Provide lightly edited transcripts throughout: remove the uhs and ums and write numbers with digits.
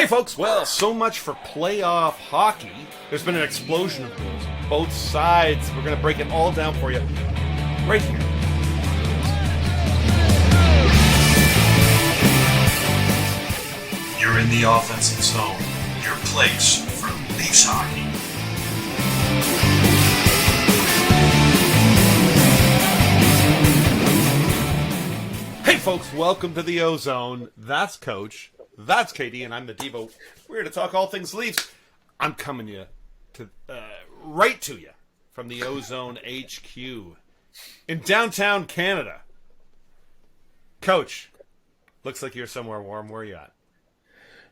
Folks, well, so much for playoff hockey. There's been an explosion of goals on both sides. We're going to break it all down for you right here. You're in the offensive zone, your place for Leafs hockey. Hey folks, welcome to the OZone. That's Coach, that's KD, and I'm the Devo. We're here to talk all things Leafs. I'm coming right to you from the OZone HQ in downtown Canada. Coach, looks like you're somewhere warm. Where are you at?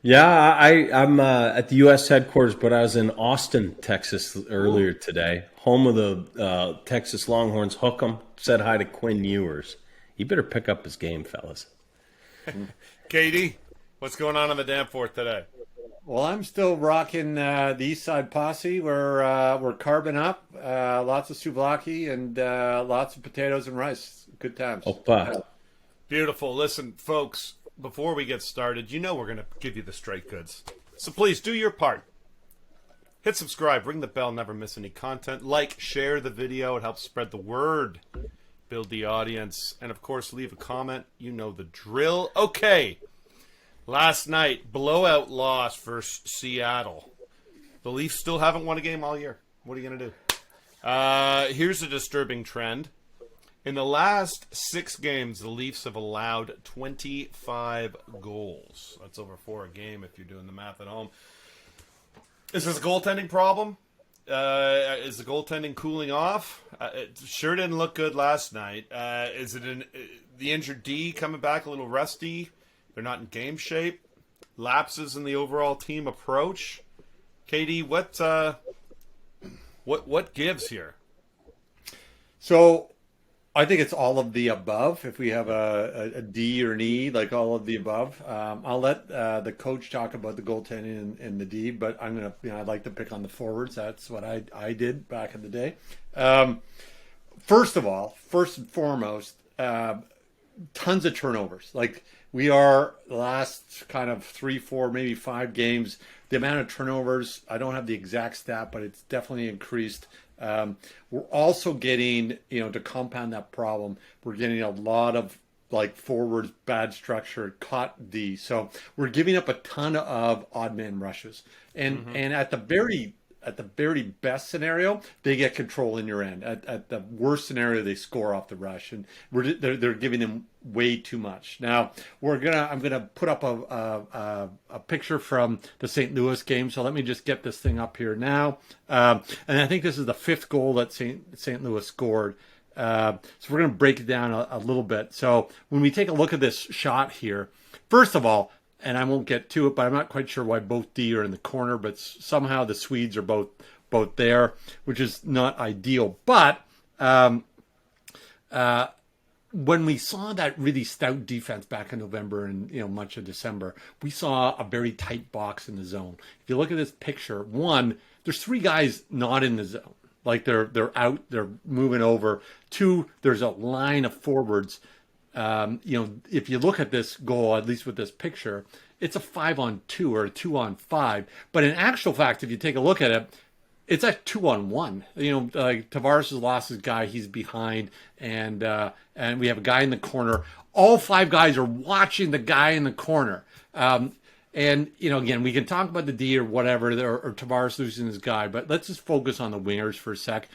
Yeah, I'm at the U.S. headquarters, but I was in Austin, Texas earlier today, home of the Texas Longhorns. Hook 'em, said hi to Quinn Ewers. He better pick up his game, fellas. Katie, what's going on the Danforth today? Well, I'm still rocking the East Side Posse. We're carbing up, lots of souvlaki and lots of potatoes and rice. Good times. Opa. Beautiful. Listen, folks, before we get started, you know we're going to give you the straight goods. So please do your part. Hit subscribe, ring the bell, never miss any content. Like, share the video. It helps spread the word, build the audience, and of course, leave a comment. You know the drill. Okay. Last night, blowout loss versus Seattle. The Leafs still haven't won a game all year. What are you going to do? Here's a disturbing trend. In the last 6 games, the Leafs have allowed 25 goals. That's over 4 a game if you're doing the math at home. Is this a goaltending problem? Is the goaltending cooling off? It sure didn't look good last night. Is it the injured D coming back a little rusty? They're not in game shape. Lapses in the overall team approach. KD, what gives here? So I think it's all of the above. If we have a D or an E, like all of the above, I'll let the coach talk about the goaltending and the D. But I'd like to pick on the forwards. That's what I did back in the day. First and foremost, tons of turnovers. Like we are the last kind of 3, 4, maybe 5 games. The amount of turnovers, I don't have the exact stat, but it's definitely increased. We're also getting, to compound that problem, we're getting a lot of like forwards, bad structure, caught D. So we're giving up a ton of odd man rushes. And at the very best scenario, they get control in your end. At the worst scenario, they score off the rush, and they're giving them way too much. Now I'm gonna put up a picture from the St. Louis game. So let me just get this thing up here now. And I think this is the 5th goal that St. Louis scored. So we're gonna break it down a little bit. So when we take a look at this shot here, first of all, and I won't get to it, but I'm not quite sure why both D are in the corner, but somehow the Swedes are both there, which is not ideal. But when we saw that really stout defense back in November and much of December, we saw a very tight box in the zone. If you look at this picture, one, there's 3 guys not in the zone, like they're out, they're moving over. 2, there's a line of forwards. If you look at this goal, at least with this picture, it's a 5-on-2 or a 2-on-5. But in actual fact, if you take a look at it, it's a 2-on-1. Like Tavares has lost his guy, he's behind, and we have a guy in the corner. All 5 guys are watching the guy in the corner. And again, we can talk about the D or whatever, or Tavares losing his guy, but let's just focus on the wingers for a sec.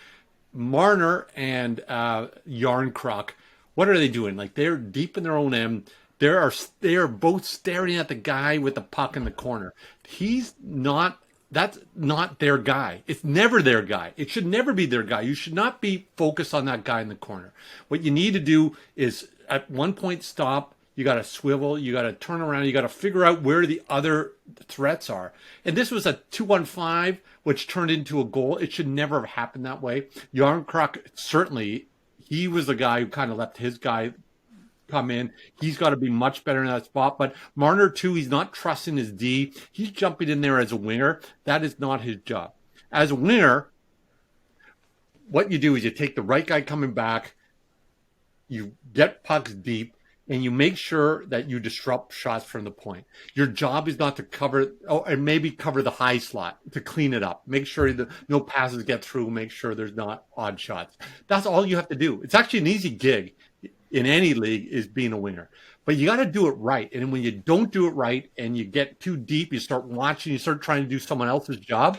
Marner and Yarncroc. What are they doing? Like they're deep in their own end. They are both staring at the guy with the puck in the corner. That's not their guy. It's never their guy. It should never be their guy. You should not be focused on that guy in the corner. What you need to do is at one point stop. You got to swivel. You got to turn around. You got to figure out where the other threats are. And this was a 2-on-5, which turned into a goal. It should never have happened that way. Yarncroc, certainly, he was the guy who kind of left his guy come in. He's got to be much better in that spot. But Marner, too, he's not trusting his D. He's jumping in there as a winger. That is not his job. As a winger, what you do is you take the right guy coming back, you get pucks deep, and you make sure that you disrupt shots from the point. Your job is not to cover, and maybe cover the high slot to clean it up. Make sure that no passes get through. Make sure there's not odd shots. That's all you have to do. It's actually an easy gig in any league, is being a winger. But you got to do it right. And when you don't do it right and you get too deep, you start watching, you start trying to do someone else's job.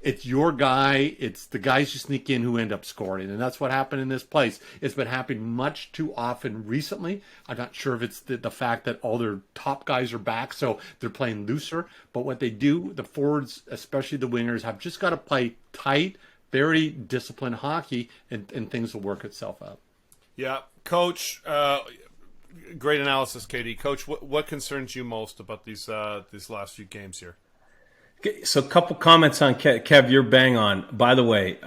It's your guy. It's the guys you sneak in who end up scoring. And that's what happened in this place. It's been happening much too often recently. I'm not sure if it's the fact that all their top guys are back, so they're playing looser. But what they do, the forwards, especially the wingers, have just got to play tight, very disciplined hockey, and things will work itself out. Yeah. Coach, great analysis, KD. Coach, what concerns you most about these last few games here? Okay, so a couple comments on Kev. You're bang on. By the way,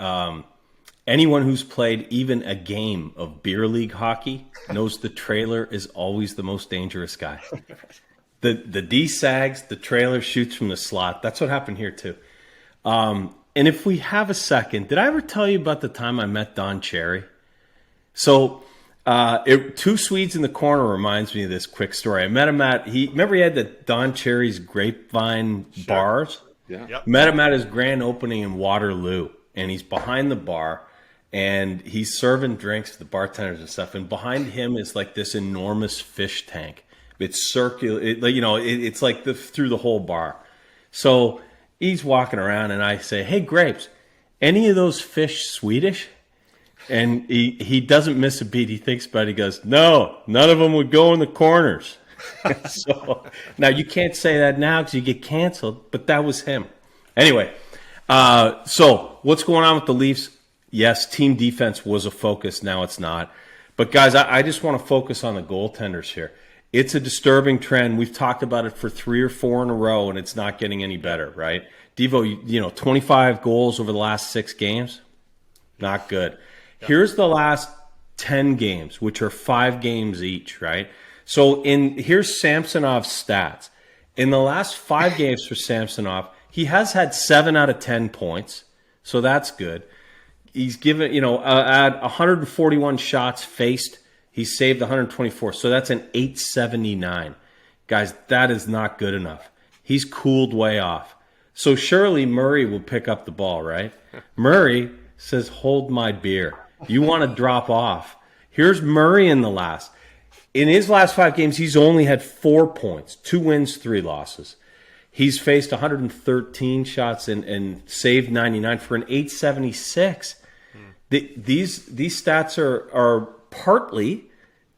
anyone who's played even a game of beer league hockey knows the trailer is always the most dangerous guy. The D sags, the trailer shoots from the slot. That's what happened here too. And if we have a second, did I ever tell you about the time I met Don Cherry? So two Swedes in the corner reminds me of this quick story. I met him remember he had the Don Cherry's Grapevine bars? Yeah. Yep. Met him at his grand opening in Waterloo, and he's behind the bar, and he's serving drinks to the bartenders and stuff, and behind him is like this enormous fish tank. It's circular, it's like through the whole bar. So he's walking around, and I say, "Hey, Grapes, any of those fish Swedish?" And he doesn't miss a beat. He thinks about it. He goes, "No, none of them would go in the corners." So now you can't say that now because you get canceled, but that was him. Anyway, so what's going on with the Leafs? Yes, team defense was a focus. Now it's not. But guys, I just want to focus on the goaltenders here. It's a disturbing trend. We've talked about it for 3 or 4 in a row, and it's not getting any better, right? Devo, 25 goals over the last 6 games. Not good. Here's the last 10 games, which are 5 games each, right? So here's Samsonov's stats. In the last 5 games for Samsonov, he has had 7 out of 10 points, so that's good. He's given, at 141 shots faced, he's saved 124, so that's an 879. Guys, that is not good enough. He's cooled way off. So surely Murray will pick up the ball, right? Murray says, "Hold my beer. You want to drop off." Here's Murray in his last 5 games, he's only had 4 points, 2 wins, 3 losses. He's faced 113 shots and saved 99 for an 876. These stats are partly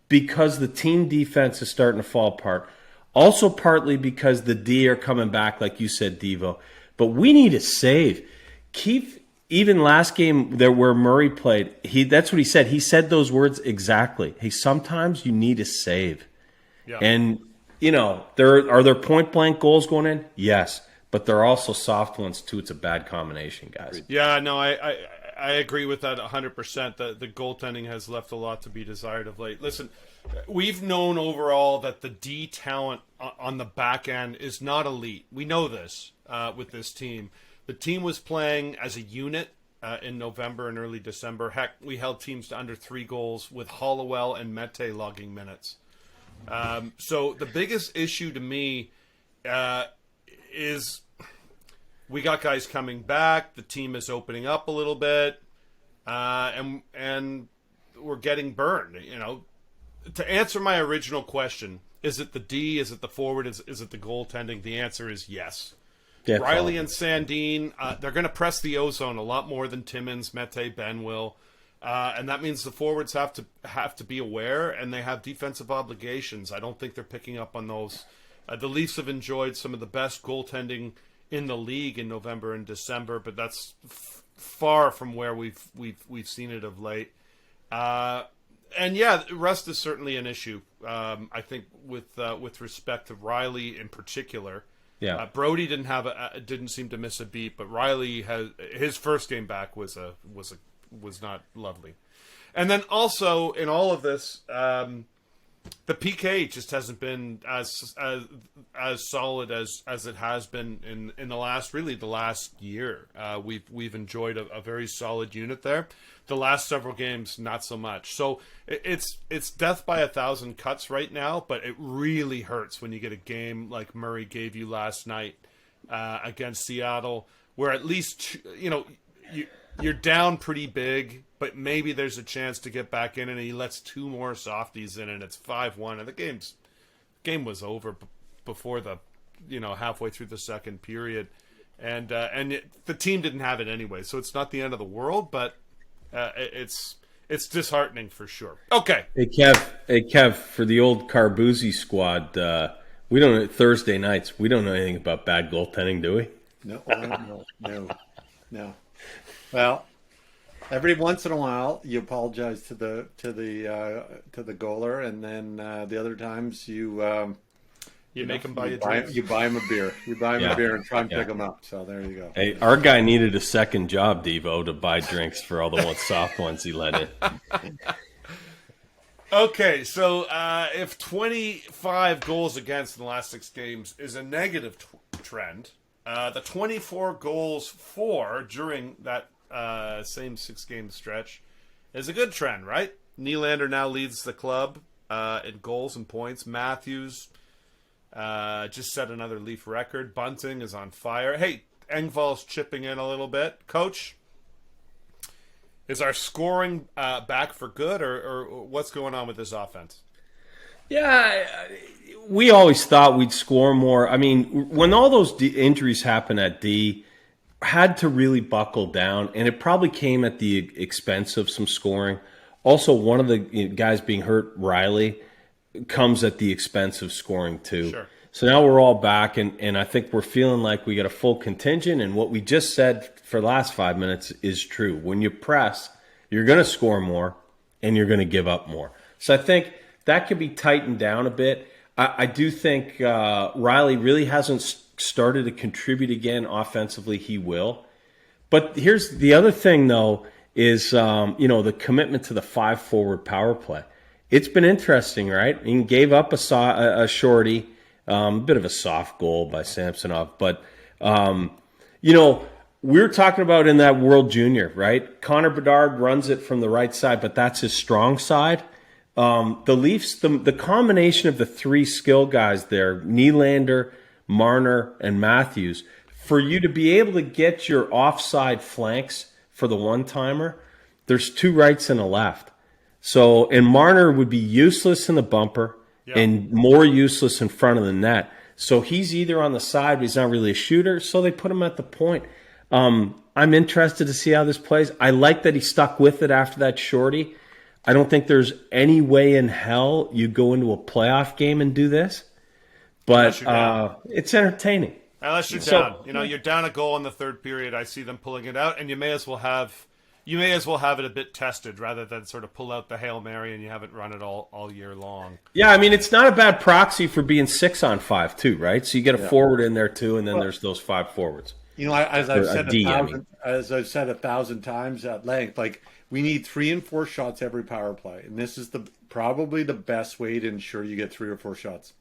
because the team defense is starting to fall apart. Also partly because the D are coming back, like you said, Devo. But we need a save. Even last game where Murray played, that's what he said. He said those words exactly. Hey, sometimes you need a save. Yeah. And, are there point-blank goals going in? Yes. But there are also soft ones, too. It's a bad combination, guys. Yeah, no, I agree with that 100%. The goaltending has left a lot to be desired of late. Listen, we've known overall that the D talent on the back end is not elite. We know this with this team. The team was playing as a unit in November and early December. Heck, we held teams to under 3 goals with Hollowell and Mete logging minutes. So the biggest issue to me is we got guys coming back. The team is opening up a little bit, and we're getting burned. To answer my original question, is it the D? Is it the forward? Is it the goaltending? The answer is yes. That's Riley all. and Sandin, they're going to press the ozone a lot more than Timmins, Mete, Ben will, and that means the forwards have to be aware, and they have defensive obligations. I don't think they're picking up on those. The Leafs have enjoyed some of the best goaltending in the league in November and December, but that's far from where we've seen it of late. And yeah, rest is certainly an issue. I think with respect to Riley in particular. Yeah. Brody didn't seem to miss a beat, but Riley his first game back was not lovely. And then also in all of this, The PK just hasn't been as solid as it has been in the last year. We've enjoyed a very solid unit there. The last several games, not so much. So it's death by 1,000 cuts right now, but it really hurts when you get a game like Murray gave you last night against Seattle, where at least you're down pretty big, but maybe there's a chance to get back in, and he lets two more softies in, and it's 5-1, and the game was over before the halfway through the second period, and the team didn't have it anyway, so it's not the end of the world, but it's disheartening for sure. Okay, Hey Kev, for the old Carbuzzi squad, we don't Thursday nights. We don't know anything about bad goaltending, do we? No. Well, every once in a while you apologize to the goaler, and then the other times you make him buy a drink. You buy him a beer. You buy him a beer and try and pick him up. So there you go. Hey, our guy needed a second job, Devo, to buy drinks for all the soft ones he let in. Okay, so if 25 goals against in the last 6 games is a negative trend, the 24 goals for during that same 6-game stretch is a good trend, right? Nylander now leads the club in goals and points. Matthews just set another Leaf record. Bunting is on fire. Hey, Engvall's chipping in a little bit. Coach, is our scoring back for good, or what's going on with this offense? Yeah, we always thought we'd score more. I mean, when all those injuries happened at D, had to really buckle down, and it probably came at the expense of some scoring. Also, one of the guys being hurt, Riley, comes at the expense of scoring too. Sure. So now we're all back, and I think we're feeling like we got a full contingent, and what we just said for the last 5 minutes is true. When you press, you're going to score more, and you're going to give up more. So I think that could be tightened down a bit. I do think Riley really hasn't started to contribute again offensively. He will. But here's the other thing, though, is the commitment to the 5-forward power play. It's been interesting, right? He gave up a shorty, a bit of a soft goal by Samsonov. But, we were talking about in that World Junior, right? Connor Bedard runs it from the right side, but that's his strong side. The Leafs, the combination of the 3 skill guys there, Nylander, Marner, and Matthews, for you to be able to get your offside flanks for the one-timer, there's 2 rights and a left. So, and Marner would be useless in the bumper and more useless in front of the net. So he's either on the side, but he's not really a shooter, so they put him at the point. I'm interested to see how this plays. I like that he stuck with it after that shorty. I don't think there's any way in hell you go into a playoff game and do this, but it's entertaining. Unless you're down, you're down a goal in the third period. I see them pulling it out, and you may as well have it a bit tested rather than sort of pull out the Hail Mary and you haven't run it all year long. Yeah, I mean, it's not a bad proxy for being 6-on-5 too, right? So you get a forward in there too, and then there's those 5 forwards. As I've said 1,000 times at length, like we need 3 and 4 shots every power play, and this is probably the best way to ensure you get 3 or 4 shots.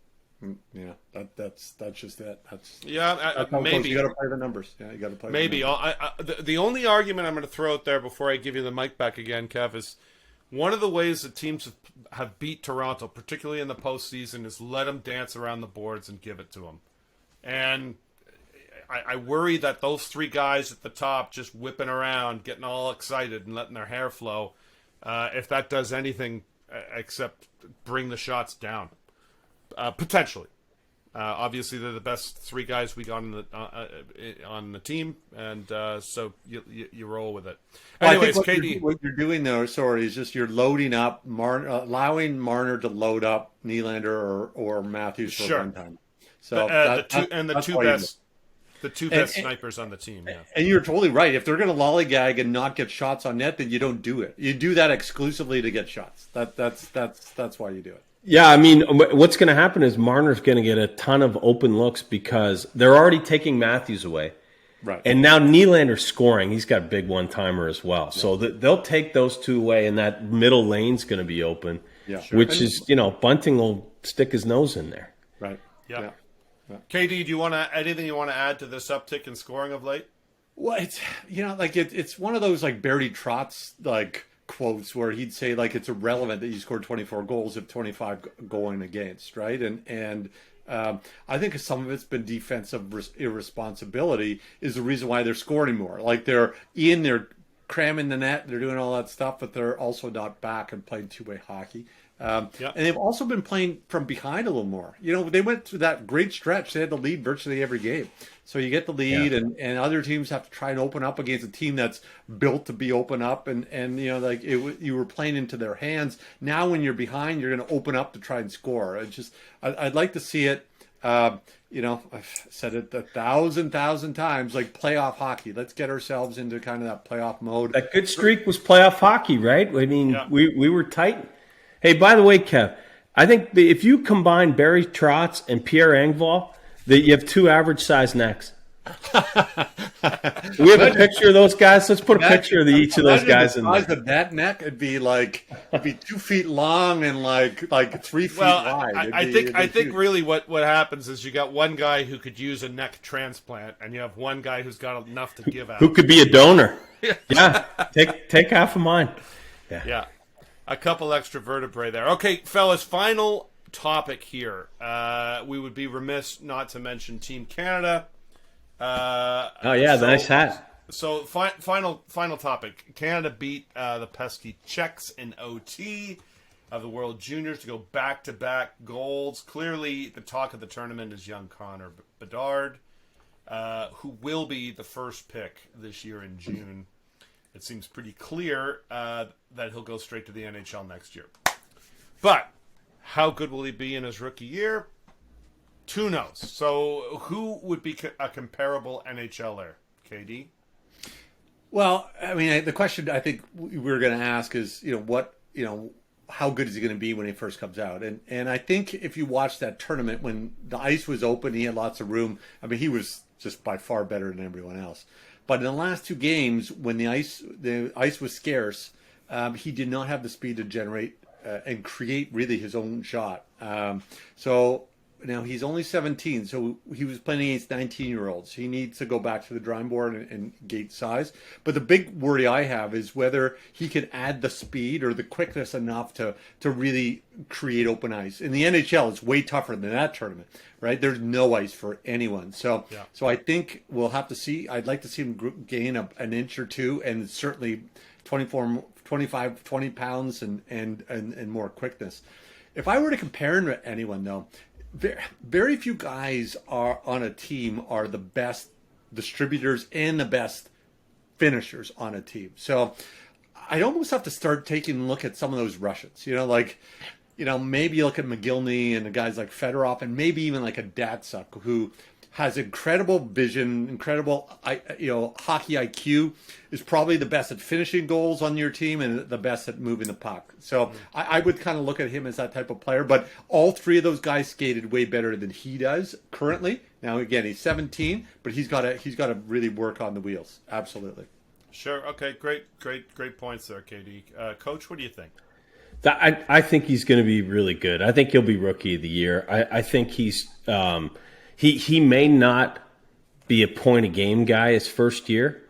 Yeah, that's just it. Maybe you got to play the numbers. Yeah, you got to play. Maybe the only argument I'm going to throw out there before I give you the mic back again, Kev, is one of the ways that teams have beat Toronto, particularly in the postseason, is let them dance around the boards and give it to them. And I worry that those 3 guys at the top just whipping around, getting all excited and letting their hair flow, if that does anything except bring the shots down. Potentially. Obviously, they're the best 3 guys we got on the team, and so you roll with it. Anyways, I think what you're doing there, is just you're loading up, allowing Marner to load up Nylander or Matthews for one time. So the two best snipers on the team. Yeah. And you're totally right. If they're going to lollygag and not get shots on net, then you don't do it. You do that exclusively to get shots. That's why you do it. Yeah, I mean, what's going to happen is Marner's going to get a ton of open looks because they're already taking Matthews away. Right. And now Nylander's scoring. He's got a big one-timer as well. Yeah. So they'll take those 2 away, and that middle lane's going to be open. Yeah. which is, Bunting will stick his nose in there. Right. Yeah. KD, do you want to anything you want to add to this uptick in scoring of late? Well, it's it's one of those like Barry Trotz like quotes where he'd say like it's irrelevant that you scored 24 goals if 25 going against, right? And I think some of it's been defensive irresponsibility is the reason why they're scoring more. Like they're cramming the net, they're doing all that stuff, but they're also not back and playing two-way hockey. And they've also been playing from behind a little more. They went through that great stretch. They had the lead virtually every game. So you get the lead, and other teams have to try and open up against a team that's built to be open up. And you were playing into their hands. Now when you're behind, you're going to open up to try and score. I'd like to see it. I've said it 1,000 times, like playoff hockey. Let's get ourselves into kind of that playoff mode. That good streak was playoff hockey, right? I mean, we were tight. Hey, by the way, Kev, I think if you combine Barry Trotz and Pierre Engvall, that you have two average-sized necks. We have a picture of those guys. Let's put a picture of each of those guys in there. That neck would be 2 feet long and like 3 feet wide. I think really what happens is you got one guy who could use a neck transplant, and you have one guy who's got enough to give out. Who could be a donor? Yeah, take half of mine. Yeah. A couple extra vertebrae there. Okay, fellas, final topic here. We would be remiss not to mention Team Canada. Nice hat. So final topic. Canada beat the pesky Czechs in OT of the World Juniors to go back-to-back golds. Clearly, the talk of the tournament is young Connor Bedard, who will be the first pick this year in June. It seems pretty clear that he'll go straight to the NHL next year. But how good will he be in his rookie year? Who knows? So who would be a comparable NHLer? KD? Well, I mean, the question I think we're going to ask is, how good is he going to be when he first comes out? And I think if you watch that tournament when the ice was open, he had lots of room. I mean, he was just by far better than everyone else. But in the last two games, when the ice was scarce, he did not have the speed to generate and create really his own shot. So now he's only 17, so he was playing against 19-year-olds. He needs to go back to the drawing board and gauge size. But the big worry I have is whether he can add the speed or the quickness enough to really create open ice. In the NHL, it's way tougher than that tournament, right? There's no ice for anyone. So I think we'll have to see. I'd like to see him gain an inch or two, and certainly 25, 20 pounds and more quickness. If I were to compare him to anyone, though, very few guys are on a team are the best distributors and the best finishers on a team. So I'd almost have to start taking a look at some of those Russians. Maybe you look at McGillney and the guys like Fedorov, and maybe even like a Datsuk, who has incredible vision, incredible hockey IQ, is probably the best at finishing goals on your team and the best at moving the puck. So I would kind of look at him as that type of player. But all three of those guys skated way better than he does currently. Now again, he's 17, but he's got to really work on the wheels. Absolutely. Sure. Okay. Great points there, KD. Coach, what do you think? I think he's going to be really good. I think he'll be Rookie of the Year. I think he's he may not be a point a game guy his first year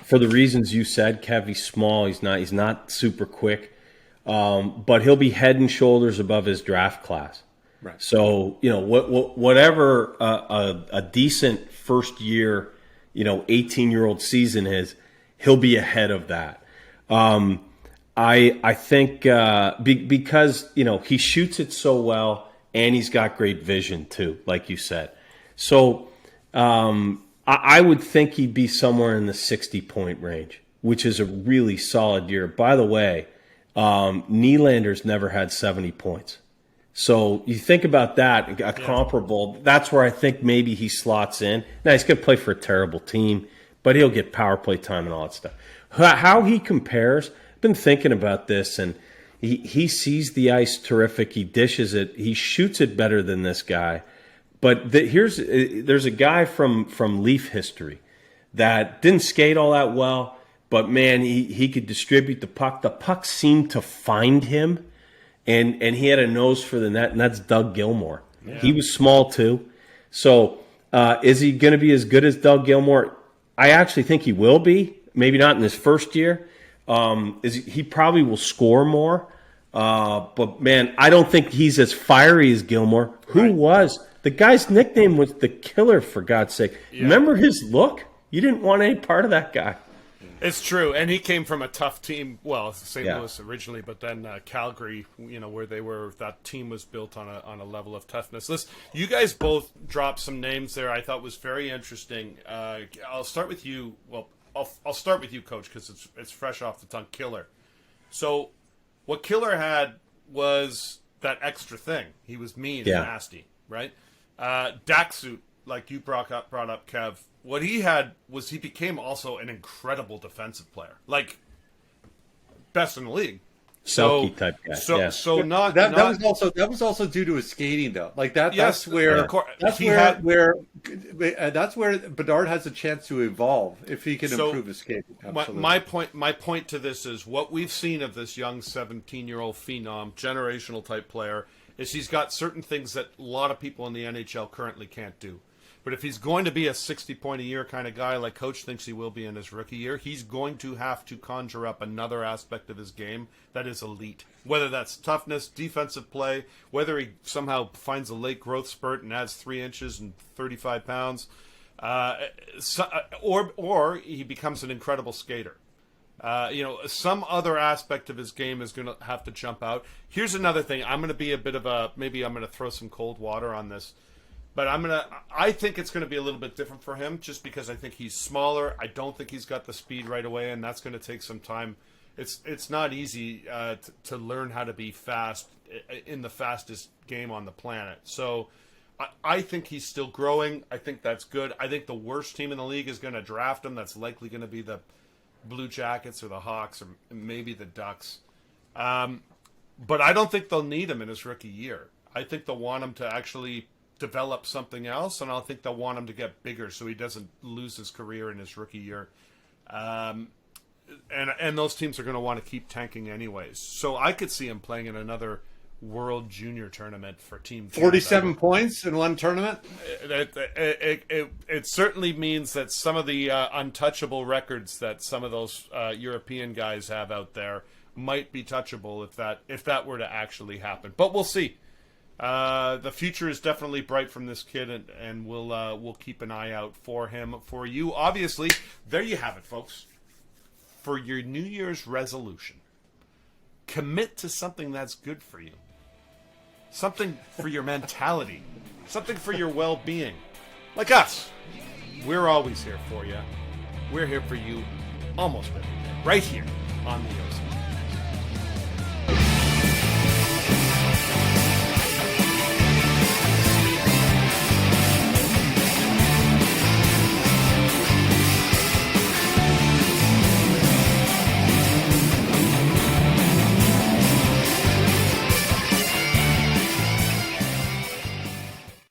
for the reasons you said, Kev. He's small. He's not super quick, but he'll be head and shoulders above his draft class. Right. So whatever a decent first year 18-year-old season is, he'll be ahead of that. I think because he shoots it so well and he's got great vision too, like you said. So I would think he'd be somewhere in the 60-point range, which is a really solid year. By the way, Nylander's never had 70 points. So you think about that, a comparable, that's where I think maybe he slots in. Now, he's going to play for a terrible team, but he'll get power play time and all that stuff. How he compares, I've been thinking about this, and he sees the ice terrific. He dishes it. He shoots it better than this guy. But there's a guy from Leaf history that didn't skate all that well, but man, he could distribute the puck. The puck seemed to find him, and he had a nose for the net, and that's Doug Gilmour. Yeah. He was small too. So is he going to be as good as Doug Gilmour? I actually think he will be. Maybe not in his first year. He probably will score more. But, man, I don't think he's as fiery as Gilmour. Who was? The guy's nickname was the Killer, for God's sake. Yeah. Remember his look? You didn't want any part of that guy. It's true, and he came from a tough team. Well, St. Louis originally, but then Calgary, where they were. That team was built on a level of toughness. Listen, you guys both dropped some names there. I thought was very interesting. I'll start with you. Well, I'll start with you, Coach, because it's fresh off the tongue. Killer. So, what Killer had was that extra thing. He was mean and nasty, right? Daxut, like you brought up, Kev. What he had was he became also an incredible defensive player, like best in the league. Selkie type guy. That was also due to his skating though. Like that. That's where Bedard has a chance to evolve if he can improve his skating. My point to this is what we've seen of this young 17-year-old phenom, generational type player, is he's got certain things that a lot of people in the NHL currently can't do. But if he's going to be a 60-point-a-year kind of guy like Coach thinks he will be in his rookie year, he's going to have to conjure up another aspect of his game that is elite. Whether that's toughness, defensive play, whether he somehow finds a late growth spurt and adds 3 inches and 35 pounds, or he becomes an incredible skater. Some other aspect of his game is going to have to jump out. Here's another thing. I'm going to be maybe I'm going to throw some cold water on this. But I think it's going to be a little bit different for him just because I think he's smaller. I don't think he's got the speed right away, and that's going to take some time. It's not easy to learn how to be fast in the fastest game on the planet. So I think he's still growing. I think that's good. I think the worst team in the league is going to draft him. That's likely going to be the Blue Jackets or the Hawks or maybe the Ducks. But I don't think they'll need him in his rookie year. I think they'll want him to actually develop something else, and I think they'll want him to get bigger so he doesn't lose his career in his rookie year. And those teams are going to want to keep tanking anyways. So I could see him playing in another World Junior tournament for Team Canada. 47 points in one tournament? It certainly means that some of the untouchable records that some of those European guys have out there might be touchable if that were to actually happen. But we'll see. The future is definitely bright from this kid, and we'll keep an eye out for him. For you, obviously, there you have it, folks. For your New Year's resolution, commit to something that's good for you, something for your mentality, something for your well-being. Like us, we're always here for you. We're here for you almost every day, right here on the OZone.